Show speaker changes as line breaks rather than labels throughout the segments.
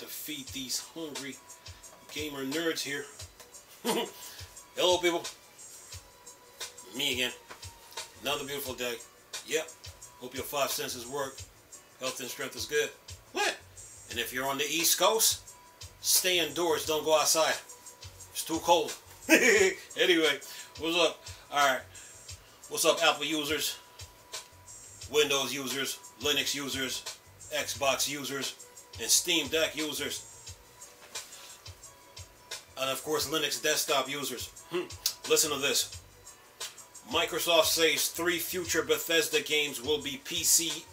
to feed these hungry gamer nerds here. Hello, people. Me again. Another beautiful day. Yep. Hope your 5 senses work. Health and strength is good. What? And if you're on the East Coast, stay indoors. Don't go outside. It's too cold. Anyway, what's up? Alright. What's up, Apple users? Windows users? Linux users? Xbox users? And Steam Deck users? And of course, Linux desktop users. Listen to this. Microsoft says 3 future Bethesda games will be PC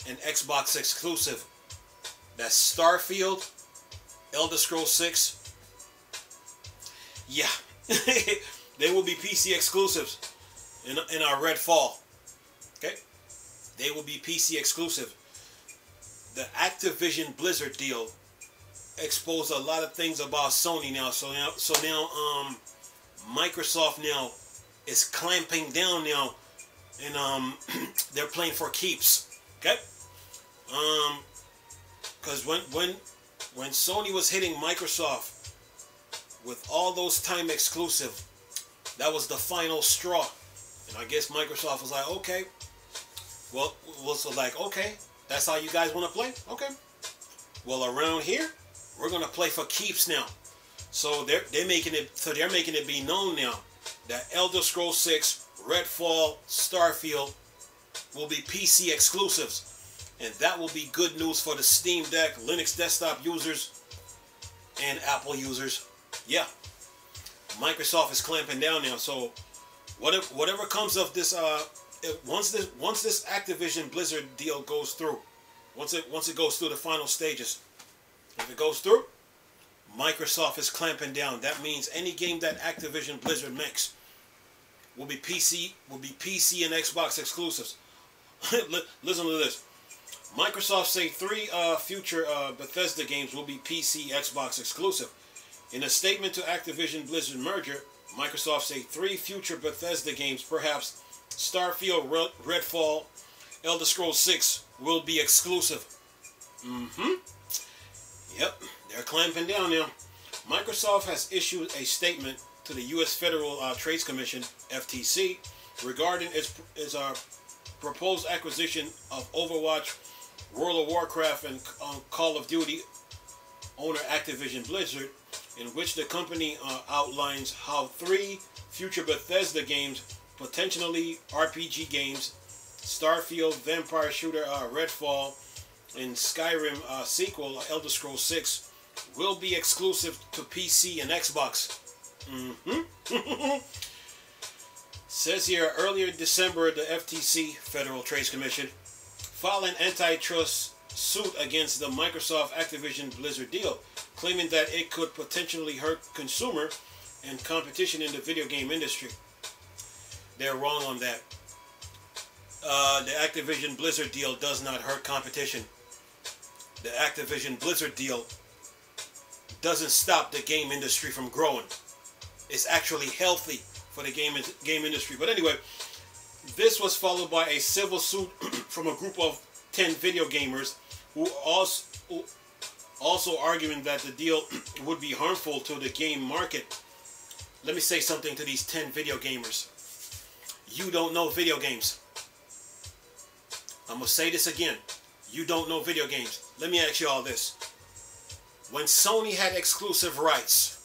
and Xbox exclusive. That's Starfield, Elder Scrolls 6. Yeah, they will be PC exclusives in our Redfall. Okay, they will be PC exclusive. The Activision Blizzard deal exposed a lot of things about Sony now. So now, Microsoft now is clamping down now, and they're playing for keeps. Okay, because when Sony was hitting Microsoft with all those time exclusive, that was the final straw. And I guess Microsoft was like, okay, well, so like, okay, that's how you guys want to play? Okay. Well, around here, we're gonna play for keeps now. So they're making it be known now that Elder Scrolls 6, Redfall, Starfield will be PC exclusives, and that will be good news for the Steam Deck, Linux desktop users, and Apple users. Yeah, Microsoft is clamping down now. So whatever comes of this, once this Activision Blizzard deal goes through, once it goes through the final stages, if it goes through, Microsoft is clamping down. That means any game that Activision Blizzard makes will be PC and Xbox exclusives. Listen to this. Microsoft say 3 future Bethesda games will be PC, Xbox exclusive. In a statement to Activision Blizzard merger, Microsoft say 3 future Bethesda games, perhaps Starfield, Redfall, Elder Scrolls 6, will be exclusive. Yep, they're clamping down now. Microsoft has issued a statement to the U.S. Federal Trade Commission, FTC, regarding its proposed acquisition of Overwatch, World of Warcraft, and Call of Duty owner Activision Blizzard, in which the company outlines how 3 future Bethesda games, potentially RPG games, Starfield, Vampire Shooter, Redfall, and Skyrim sequel, Elder Scrolls 6, will be exclusive to PC and Xbox. Says here, earlier in December, the FTC, Federal Trade Commission, filed an antitrust suit against the Microsoft Activision Blizzard deal, claiming that it could potentially hurt consumer and competition in the video game industry. They're wrong on that. The Activision Blizzard deal does not hurt competition. The Activision Blizzard deal doesn't stop the game industry from growing. It's actually healthy for the game industry. But anyway, this was followed by a civil suit from a group of 10 video gamers who also arguing that the deal would be harmful to the game market. Let me say something to these 10 video gamers. You don't know video games. I'm going to say this again. You don't know video games. Let me ask you all this. When Sony had exclusive rights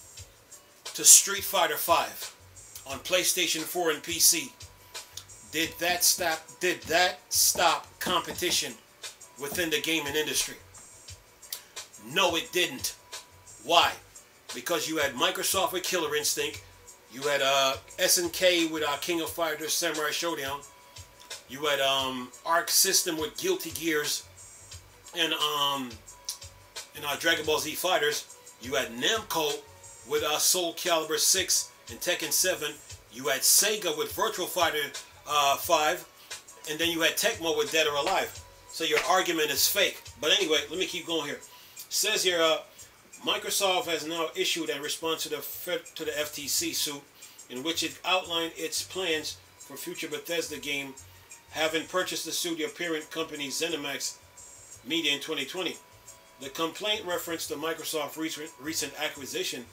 to Street Fighter V on PlayStation 4 and PC, did that stop competition within the gaming industry? No, it didn't. Why? Because you had Microsoft with Killer Instinct, you had SNK with King of Fighters Samurai Showdown, you had Arc System with Guilty Gears and Dragon Ball Z Fighters. You had Namco with Soul Calibur 6 and Tekken 7. You had Sega with Virtual Fighter 5, and then you had Tecmo with Dead or Alive. So your argument is fake. But anyway, let me keep going here. It says here, Microsoft has now issued a response to the FTC suit, in which it outlined its plans for future Bethesda game, having purchased the studio parent company ZeniMax Media in 2020. The complaint referenced the Microsoft recent acquisition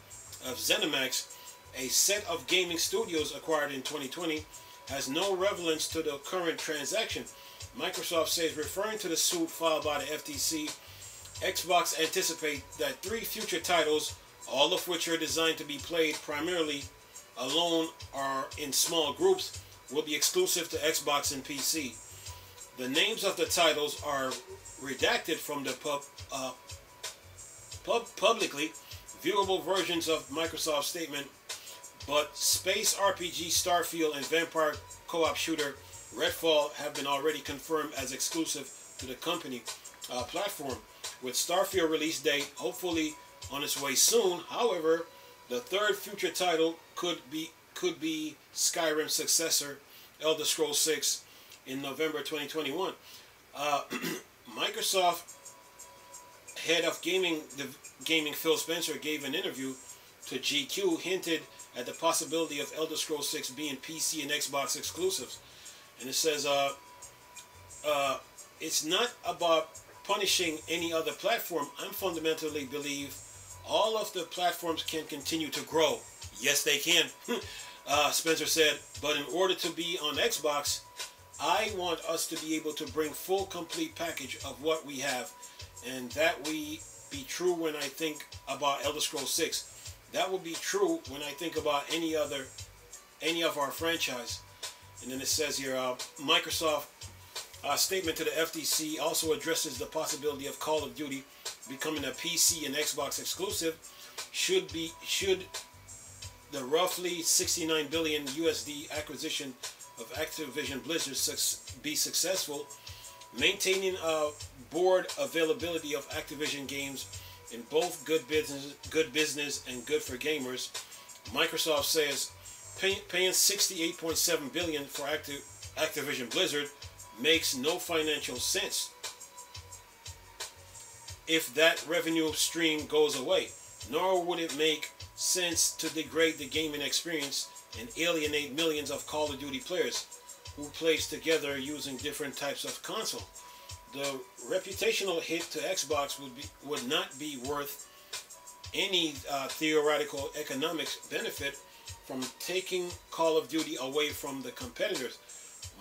of ZeniMax, a set of gaming studios acquired in 2020, has no relevance to the current transaction. Microsoft says, referring to the suit filed by the FTC, Xbox anticipate that 3 future titles, all of which are designed to be played primarily alone or in small groups, will be exclusive to Xbox and PC. The names of the titles are redacted from the publicly viewable versions of Microsoft's statement, but space RPG Starfield and vampire co-op shooter Redfall have been already confirmed as exclusive to the company platform, with Starfield release date hopefully on its way soon. However, the third future title could be Skyrim's successor, Elder Scrolls 6, in November 2021. Microsoft head of gaming Phil Spencer gave an interview to GQ, hinted at the possibility of Elder Scrolls 6 being PC and Xbox exclusives. And it says, it's not about punishing any other platform. I fundamentally believe all of the platforms can continue to grow. Yes, they can. Spencer said, but in order to be on Xbox, I want us to be able to bring full, complete package of what we have. And that will be true when I think about Elder Scrolls 6. That will be true when I think about any of our franchise. And then it says here, Microsoft statement to the FTC also addresses the possibility of Call of Duty becoming a PC and Xbox exclusive. Should the roughly $69 billion USD acquisition of Activision Blizzard be successful, maintaining board availability of Activision games in both good business and good for gamers. Microsoft says paying $68.7 billion for Activision Blizzard makes no financial sense if that revenue stream goes away, nor would it make sense to degrade the gaming experience and alienate millions of Call of Duty players who plays together using different types of console. The reputational hit to Xbox would not be worth any theoretical economics benefit from taking Call of Duty away from the competitors.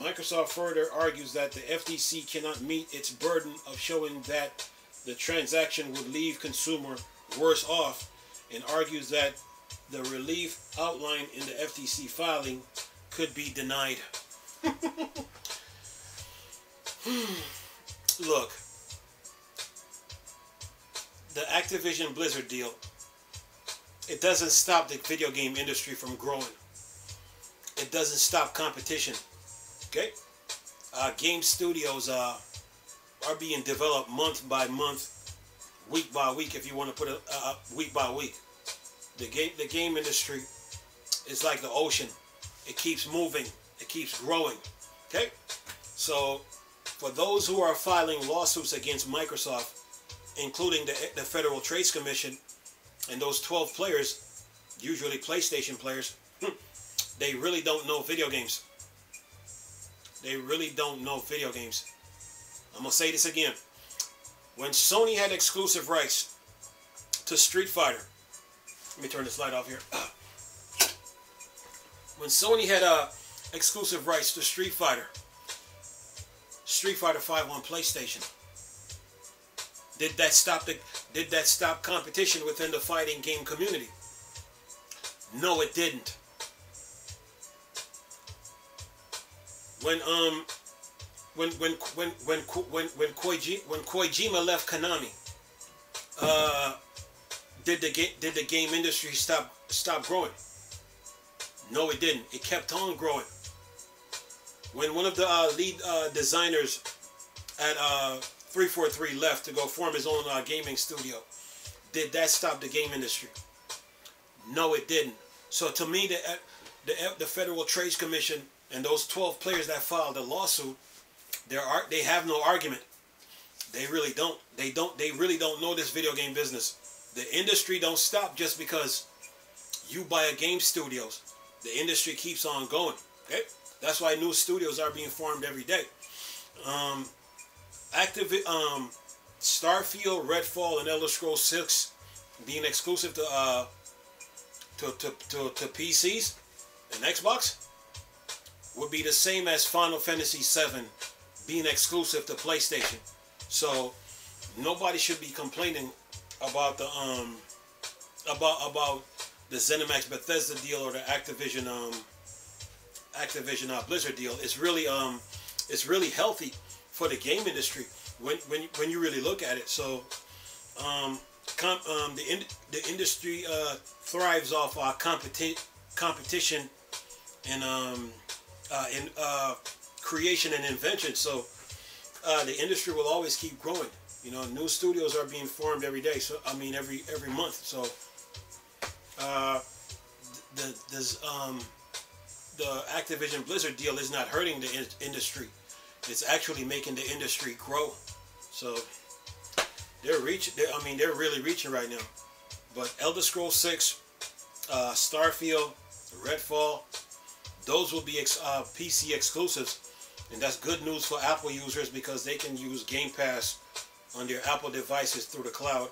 Microsoft further argues that the FTC cannot meet its burden of showing that the transaction would leave consumer worse off, and argues that the relief outlined in the FTC filing could be denied. Look, the Activision Blizzard deal, it doesn't stop the video game industry from growing. It doesn't stop competition. Okay? Game studios are being developed month by month, week by week, if you want to put it week by week. The game industry is like the ocean. It keeps moving. It keeps growing. Okay? So, for those who are filing lawsuits against Microsoft, including the Federal Trade Commission, and those 12 players, usually PlayStation players, they really don't know video games. They really don't know video games. I'm going to say this again. When Sony had exclusive rights to Street Fighter, let me turn this light off here. When Sony had exclusive rights to Street Fighter 5 on PlayStation, did that stop competition within the fighting game community? No, it didn't. When Kojima left Konami, did the game industry stop growing? No, it didn't. It kept on growing. When one of the lead designers at 343 left to go form his own gaming studio, did that stop the game industry? No, it didn't. So to me, the Federal Trade Commission and those 12 players that filed the lawsuit, they have no argument. They really don't. They really don't know this video game business. The industry don't stop just because you buy a game studios. The industry keeps on going. Okay? That's why new studios are being formed every day. Starfield, Redfall, and Elder Scrolls 6 being exclusive to PCs and Xbox would be the same as Final Fantasy 7 being exclusive to PlayStation. So nobody should be complaining about the about the ZeniMax Bethesda deal or the Activision Blizzard deal. It's really healthy for the game industry when you really look at it. So the industry thrives off competition and creation and invention. So the industry will always keep growing. You know, new studios are being formed every day. So I mean, every month. So the Activision Blizzard deal is not hurting the industry. It's actually making the industry grow. So they're really reaching right now. But Elder Scrolls 6, Starfield, Redfall, those will be PC exclusives, and that's good news for Apple users because they can use Game Pass on their Apple devices through the cloud.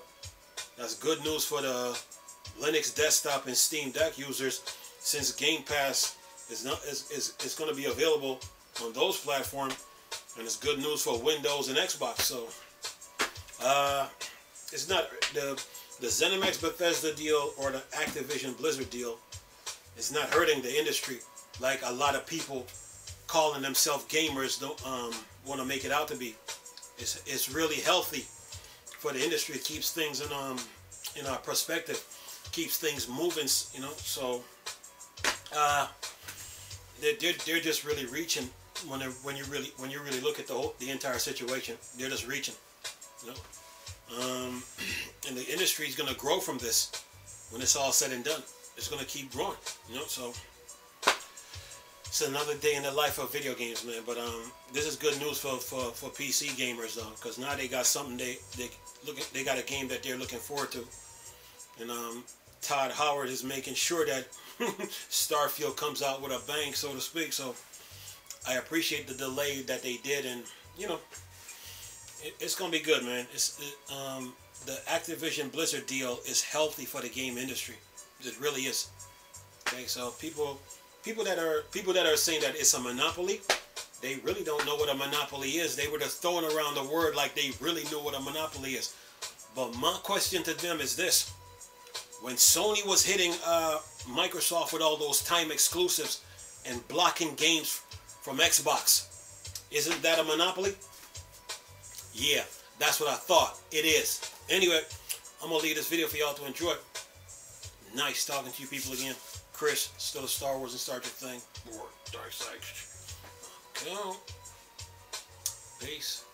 That's good news for the Linux desktop and Steam Deck users, since Game Pass is going to be available on those platforms, and it's good news for Windows and Xbox. So it's not the ZeniMax Bethesda deal or the Activision Blizzard deal is not hurting the industry like a lot of people calling themselves gamers don't want to make it out to be. It's really healthy for the industry. It keeps things in our perspective, keeps things moving, you know. So they're just really reaching when you really look at the entire situation. They're just reaching, you know. And the industry is going to grow from this when it's all said and done. It's going to keep growing, you know. So it's another day in the life of video games, man. But this is good news for PC gamers though, because now they got something they got a game that they're looking forward to. And Todd Howard is making sure that Starfield comes out with a bang, so to speak. So I appreciate the delay that they did, and you know, it's gonna be good, man. The Activision Blizzard deal is healthy for the game industry. It really is. Okay, so people that are saying that it's a monopoly, they really don't know what a monopoly is. They were just throwing around the word like they really knew what a monopoly is. But my question to them is this: when Sony was hitting Microsoft with all those time exclusives and blocking games from Xbox, isn't that a monopoly? Yeah, that's what I thought. It is. Anyway, I'm going to leave this video for y'all to enjoy. Nice talking to you people again. Chris, still a Star Wars and Star Trek thing. Or Dark Side. Okay. Peace.